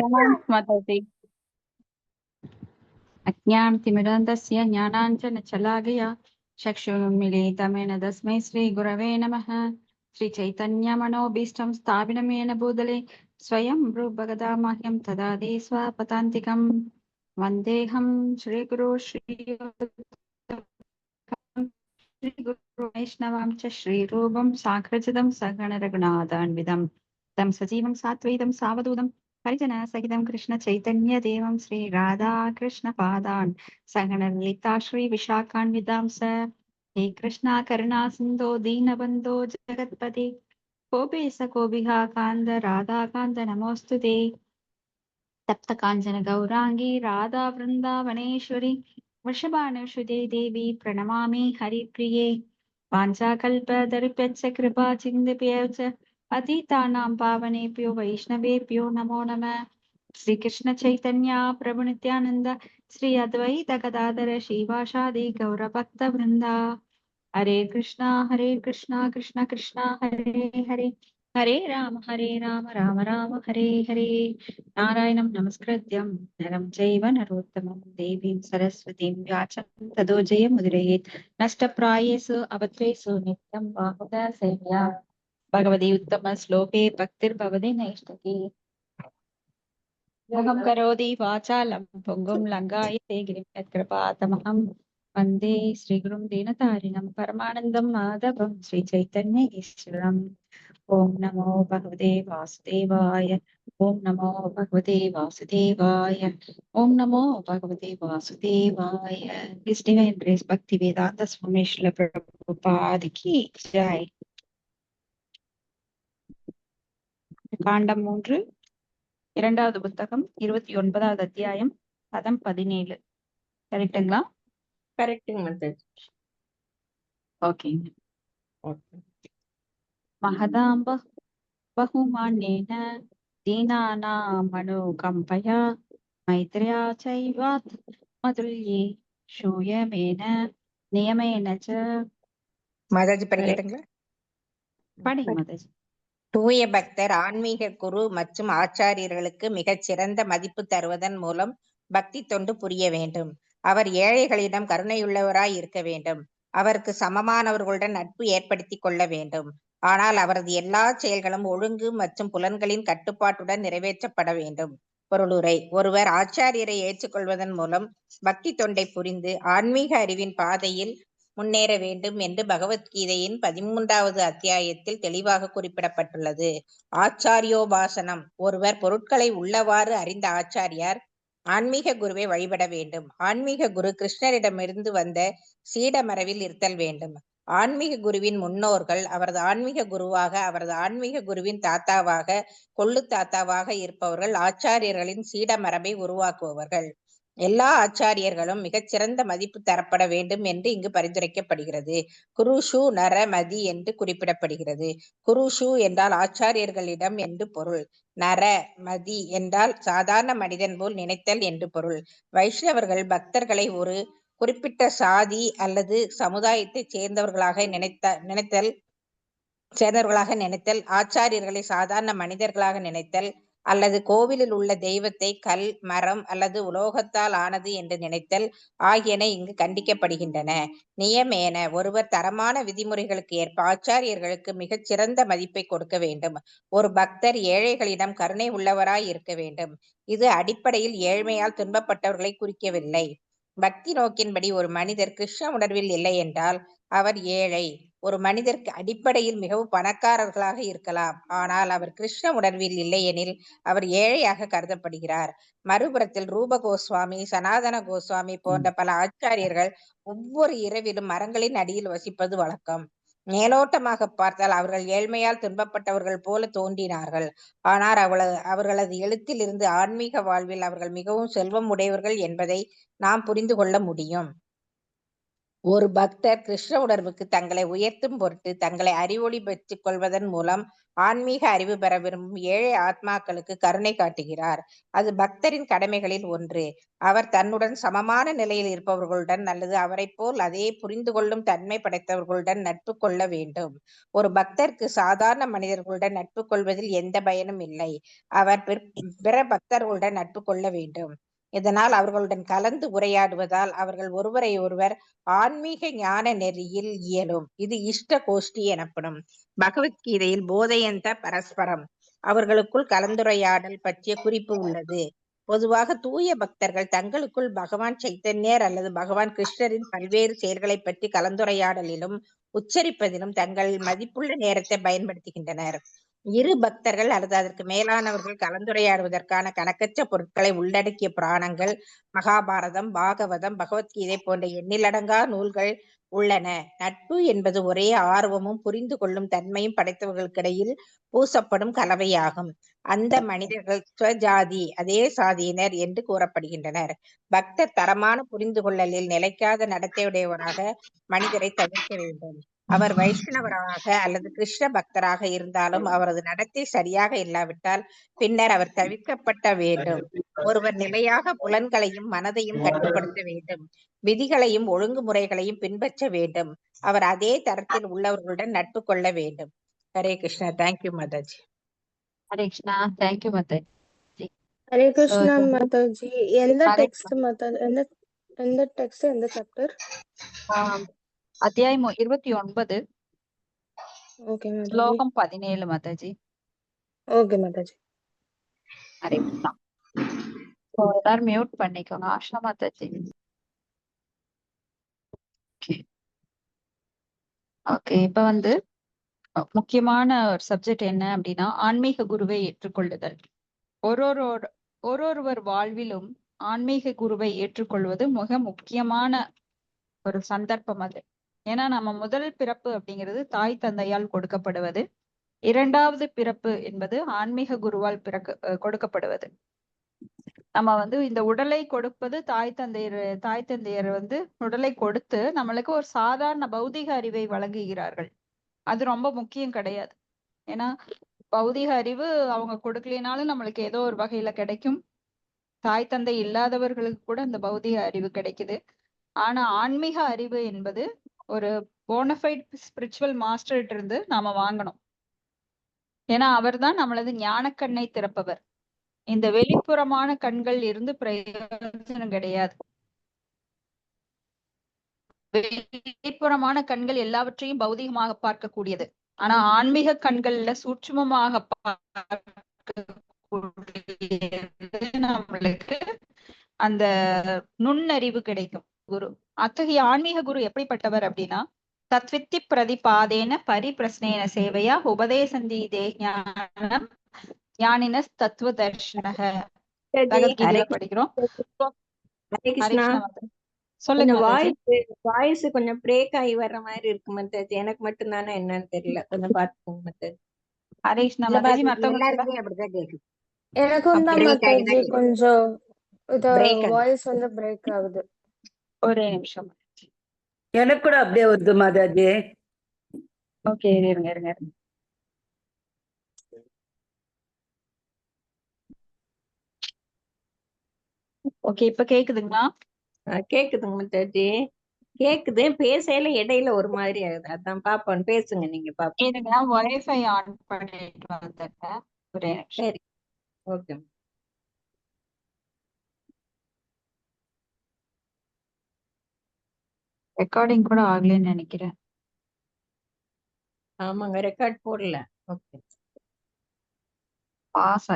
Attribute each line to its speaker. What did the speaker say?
Speaker 1: स्मतति अज्ञानतिमिरान्धस्य ज्ञानाञ्जनशलाकया चक्षुरुन्मीलितमेन तस्मै श्रीगुरवे नमः। श्रीचैतन्यमनोभीष्टं स्थापितमेन भूतले स्वयं रूपगदामह्यं तदादि स्वपदान्तिकं वन्देऽहं श्रीगुरो श्रीगुरु वैष्णवां च श्रीरूपं साग्रजतं सगणरघुनाथान्वितं तं सजीवं सात्वैतं सावधूतं हरिजन सहितं कृष्ण चैतन्य देवं श्री राधा कृष्ण पादान् सगणललिता श्री विशाखान्वितांस हे कृष्णा करुणा सिन्धो दीनबन्धो जगत्पते कोपेश कोपिहा कान्द राधा कान्द नमोऽस्तुते तप्त काञ्चन गौरांगी राधा वृन्दावनेश्वरी वृषभानुसुते देवी प्रणमामि हरिप्रिये वाञ्छाकल्पतरुभ्यश्च कृपा चिन्तिभ्यश्च पतितानां पावनेभ्यो वैष्णवेभ्यो नमो नमः। श्रीकृष्ण चैतन्य प्रभु नित्यानंद श्री अद्वैत गदाधर श्रीवासादि गौरभक्तवृन्दा हरे कृष्णा कृष्ण कृष्णा हरे हरे हरे राम राम राम हरे हरे। नारायणं नमस्कृत्यं नरं चैव नरोत्तमं देवीं सरस्वतीं व्यासं ततो जयमुदीरयेत्। नष्टप्रायेषु अभद्रेषु नित्यं बाहुदा सेव्या भगवती उत्तमश्लोके भक्तिर्भवति नैष्ठिकी। मोहं करोति वाचालं पुङ्गुं लङ्घायते गिरिं यत्कृपातमहं वन्दे श्रीगुरुं दीनतारिणं परमानन्दं माधवं श्रीचैतन्य ईश्वरम्। ॐ नमो भगवते वासुदेवाय। ॐ नमो भगवते वासुदेवाय। ॐ नमो भगवते वासुदेवाय। His Divine Grace Bhaktivedanta Swami Srila Prabhupada ki jai. காண்டம் 3 இரண்டாவது புத்தகம் 29வது அத்தியாயம் பதம் 17. கரெக்ட்டுங்களா?
Speaker 2: கரெக்ட்டுங்க மாதாஜி.
Speaker 1: ஓகேங்க. மகதாம்ப बहुमान्येन दीनानामनुकम्पया मैत्र्या चैवात् मधुल्ये शूयमेन नियमेन च.
Speaker 2: மாதாஜி படிக்கட்டுங்களா?
Speaker 1: படிங்க மாதாஜி.
Speaker 2: தூய பக்தர் ஆன்மீக குரு மற்றும் ஆச்சாரியர்களுக்கு மிகச் சிறந்த மதிப்பு தருவதன் மூலம் பக்தி தொண்டு புரிய வேண்டும். அவர் ஏழைகளிடம் கருணையுள்ளவராய் இருக்க வேண்டும். அவருக்கு சமமானவர்களுடன் நட்பு ஏற்படுத்தி கொள்ள வேண்டும். ஆனால் அவரது எல்லா செயல்களும் ஒழுங்கு மற்றும் புலன்களின் கட்டுப்பாட்டுடன் நிறைவேற்றப்பட வேண்டும். பொருளுரை: ஒருவர் ஆச்சாரியரை ஏற்றுக்கொள்வதன் மூலம் பக்தி தொண்டை புரிந்து ஆன்மீக அறிவின் பாதையில் முன்னேற வேண்டும் என்று பகவத்கீதையின் 13வது அத்தியாயத்தில் தெளிவாக குறிப்பிடப்பட்டுள்ளது. ஆச்சாரியோபாசனம்: ஒருவர் பொருட்களை உள்ளவாறு அறிந்த ஆச்சாரியார் ஆன்மீக குருவை வழிபட வேண்டும். ஆன்மீக குரு கிருஷ்ணரிடமிருந்து வந்த சீடமரபில் இருத்தல் வேண்டும். ஆன்மீக குருவின் முன்னோர்கள் அவரது ஆன்மீக குருவாக, அவரது ஆன்மீக குருவின் தாத்தாவாக, கொள்ளு தாத்தாவாக இருப்பவர்கள் ஆச்சாரியர்களின் சீடமரபை உருவாக்குபவர்கள். எல்லா ஆச்சாரியர்களும் மிகச்சிறந்த மதிப்பு தரப்பட வேண்டும் என்று இங்கு பரிந்துரைக்கப்படுகிறது. குருஷு நர மதி என்று குறிப்பிடப்படுகிறது. குருஷு என்றால் ஆச்சாரியர்களிடம் என்று பொருள். நர மதி என்றால் சாதாரண மனிதன் போல் நினைத்தல் என்று பொருள். வைஷ்ணவர்கள் பக்தர்களை ஒரு குறிப்பிட்ட சாதி அல்லது சமுதாயத்தைச் சேர்ந்தவர்களாக நினைத்தல், ஆச்சாரியர்களை சாதாரண மனிதர்களாக நினைத்தல், அல்லது கோவிலில் உள்ள தெய்வத்தை கல், மரம் அல்லது உலோகத்தால் ஆனது என்று நினைத்தல் ஆகியன இங்கு கண்டிக்கப்படுகின்றன. நியமேன: ஒருவர் தரமான விதிமுறைகளுக்கு ஏற்ப ஆச்சாரியர்களுக்கு மிகச் சிறந்த மதிப்பை கொடுக்க வேண்டும். ஒரு பக்தர் ஏழைகளிடம் கருணை உள்ளவராய் இருக்க வேண்டும். இது அடிப்படையில் ஏழ்மையால் துன்பப்பட்டவர்களை குறிக்கவில்லை. பக்தி நோக்கின்படி ஒரு மனிதர் கிருஷ்ண உணர்வில் இல்லை என்றால் அவர் ஏழை. ஒரு மனிதருக்கு அடிப்படையில் மிகவும் பணக்காரர்களாக இருக்கலாம், ஆனால் அவர் கிருஷ்ண உணர்வில் இல்லையெனில் அவர் ஏழையாக கருதப்படுகிறார். மறுபுறத்தில் ரூப கோஸ்வாமி, சனாதன கோஸ்வாமி போன்ற பல ஆச்சாரியர்கள் ஒவ்வொரு இரவிலும் மரங்களின் அடியில் வசிப்பது வழக்கம். மேலோட்டமாக பார்த்தால் அவர்கள் ஏழ்மையால் துன்பப்பட்டவர்கள் போல தோன்றினார்கள். ஆனால் அவர்களது எழுத்தில் இருந்து ஆன்மீக வாழ்வில் அவர்கள் மிகவும் செல்வம் உடையவர்கள் என்பதை நாம் புரிந்து கொள்ள முடியும். ஒரு பக்தர் கிருஷ்ண உணர்வுக்கு தங்களை உயர்த்தும் பொருட்டு தங்களை அறிவொளி பெற்றுக் கொள்வதன் மூலம் ஆன்மீக அறிவு பெற விரும்பும் ஏழை ஆத்மாக்களுக்கு கருணை காட்டுகிறார். அது பக்தரின் கடமைகளில் ஒன்று. அவர் தன்னுடன் சமமான நிலையில் இருப்பவர்களுடன் அல்லது அவரைப் போல் அதே புரிந்து கொள்ளும் தன்மை படைத்தவர்களுடன் நட்பு கொள்ள வேண்டும். ஒரு பக்தருக்கு சாதாரண மனிதர்களுடன் நட்பு கொள்வதில் எந்த பயனும் இல்லை. அவர் பிற பக்தர்களுடன் நட்பு கொள்ள வேண்டும். இதனால் அவர்களுடன் கலந்து உரையாடுவதால் அவர்கள் ஒருவரை ஒருவர் ஆன்மீக ஞான நெறியில் இயலும். இது இஷ்ட கோஷ்டி எனப்படும். பகவத்கீதையில் போதையந்த பரஸ்பரம் அவர்களுக்குள் கலந்துரையாடல் பற்றிய குறிப்பு உள்ளது. பொதுவாக தூய பக்தர்கள் தங்களுக்குள் பகவான் சைத்தன்யர் அல்லது பகவான் கிருஷ்ணரின் பல்வேறு செயல்களை பற்றி கலந்துரையாடலிலும் உச்சரிப்பதிலும் தங்கள் மதிப்புள்ள நேரத்தை பயன்படுத்துகின்றனர். இரு பக்தர்கள் அல்லது அதற்கு மேலானவர்கள் கலந்துரையாடுவதற்கான கணக்கற்ற பொருட்களை உள்ளடக்கிய புராணங்கள், மகாபாரதம், பாகவதம், பகவத்கீதை போன்ற எண்ணிலடங்கா நூல்கள் உள்ளன. நட்பு என்பது ஒரே ஆர்வமும் புரிந்து கொள்ளும் தன்மையும் படைத்தவர்களுக்கிடையில் பூசப்படும் கலவையாகும். அந்த மனிதர்கள் ஸ்வஜாதி, அதே சாதியினர் என்று கூறப்படுகின்றனர். பக்தர் தரமான புரிந்து கொள்ளலில் நிலைக்காத நடத்தையுடையவராக மனிதரை தவிர்க்க வேண்டும். அவர் வைஷ்ணவராக அல்லது கிருஷ்ண பக்தராக இருந்தாலும் அவரது நடத்தை சரியாக இல்லாவிட்டால் பின்னர் அவர் தவிர்க்கப்பட்ட வேண்டும். ஒருவர் நிலையாக புலன்களையும் மனதையும் கட்டுப்படுத்த வேண்டும். விதிகளையும் ஒழுங்குமுறைகளையும் பின்பற்ற வேண்டும். அவர் அதே தரத்தில் உள்ளவர்களுடன் நட்பு கொள்ள வேண்டும். Hare Krishna. Thank you Mataji.
Speaker 1: Hare Krishna. Thank you Mataji.
Speaker 3: Hare
Speaker 1: So,
Speaker 3: Krishna
Speaker 1: இந்த
Speaker 3: மாதாஜி. எந்த
Speaker 1: ஹரே
Speaker 3: டெக்ஸ்ட் மாதாஜி? எந்த டெக்ஸ்ட், எந்த சாப்டர்?
Speaker 1: அத்தியாயம் 29
Speaker 3: ஓகே மாதாஜி.
Speaker 1: ஸ்லோகம் 17 மாதாஜி.
Speaker 3: ஓகே மாதாஜி.
Speaker 1: ஹரே கிருஷ்ணா. So, எல்லாரும் மியூட் பண்ணிக்கோங்க. ஆஷா மாதாஜி. ஓகே, இப்ப வந்து முக்கியமான ஒரு சப்ஜெக்ட் என்ன அப்படின்னா ஆன்மீக குருவை ஏற்றுக்கொள்ளுதல். ஒருவர் வாழ்விலும் ஆன்மீக குருவை ஏற்றுக்கொள்வது மிக முக்கியமான ஒரு சந்தர்ப்பம் அது. ஏன்னா நம்ம முதல் பிறப்பு அப்படிங்கிறது தாய் தந்தையால் கொடுக்கப்படுவது, இரண்டாவது பிறப்பு என்பது ஆன்மீக குருவால் கொடுக்கப்படுவது. நம்ம வந்து இந்த உடலை கொடுப்பது தாய் தந்தையர் வந்து உடலை கொடுத்து நம்மளுக்கு ஒரு சாதாரண பௌதிக அறிவை வழங்குகிறார்கள். அது ரொம்ப முக்கியம் கிடையாது. ஏன்னா பௌதிக அறிவு அவங்க கொடுக்கலினாலும் நம்மளுக்கு ஏதோ ஒரு வகையில கிடைக்கும். தாய் தந்தை இல்லாதவர்களுக்கு கூட அந்த பௌதிக அறிவு கிடைக்குது. ஆனா ஆன்மீக அறிவு என்பது ஒரு போனஃபைட் ஸ்பிரிச்சுவல் மாஸ்டர்கிட்ட இருந்து நாம வாங்கணும். ஏன்னா அவர் தான் நம்மளது ஞானக்கண்ணை திறப்பவர். இந்த வெளிப்புறமான கண்கள் இருந்து பிரயோஜனம் கிடையாது. வெளிப்புறமான கண்கள் எல்லாவற்றையும் பௌதிகமாக பார்க்கக்கூடியது. ஆனா ஆன்மீக கண்கள்ல சூட்சுமமாக நம்மளுக்கு அந்த நுண்ணறிவு கிடைக்கும். குரு அத்தகைய ஆன்மீக குரு எப்படிப்பட்டவர் அப்படின்னா தத்வித்தி பிரதிபாதேன பரிபிரஸ்னேன சேவையா உபதேசந்தீதே ஞானம் ஞானின தத்துவ தர்ஷனக. பகவத்கீதையில படிக்கிறோம்.
Speaker 4: ஹரே கிருஷ்ணா.
Speaker 1: சொல்லுங்க
Speaker 4: கொஞ்சம்
Speaker 1: மாதாஜி.
Speaker 4: வாய்ஸ் கொஞ்சம் பிரேக் ஆகி வர்ற மாதிரி இருக்கு மாதாஜி. எனக்கு மட்டும் தானே என்னன்னு தெரியல, கொஞ்சம் பாத்துக்கோங்க மாதாஜி.
Speaker 1: ஹரே கிருஷ்ணா
Speaker 2: இல்ல
Speaker 1: மாதாஜி.
Speaker 2: பாரதி,
Speaker 1: மத்தவங்களுக்கு
Speaker 2: எல்லாருக்குமே அப்படிதான் கேக்குது.
Speaker 3: எனக்கும் தான்
Speaker 2: பிரேக் ஆகி
Speaker 3: மாதாஜி,
Speaker 2: தான்
Speaker 3: கொஞ்சம் இது
Speaker 2: பிரேக் ஆகுது.
Speaker 3: வாய்ஸ் வந்து பிரேக் ஆகுது.
Speaker 1: ஒரே நிமிஷம்.
Speaker 5: எனக்கு கூட அப்படியே வருது மாதாஜி.
Speaker 1: ஓகே, இருங்க. ஓகே, இப்ப கேக்குதுங்களா?
Speaker 4: கேக்குதுங்க மாதாஜி, கேக்குது. பேசையில இடையில ஒரு மாதிரி ஆகுது. அதான் பாப்போம், பேசுங்க நீங்க பாப்போம்.
Speaker 1: இருங்க, வைஃபை ஆன் பண்ணிட்டு வந்துட்டேன். ஒரே நிமிஷம்.
Speaker 4: சரி, ஓகே.
Speaker 1: ரெக்கார்டிங் கூட ஆகலைன்னு நினைக்கிறேன்.
Speaker 4: ஆமாங்க, ரெக்கார்ட் போடல. Okay,
Speaker 1: pass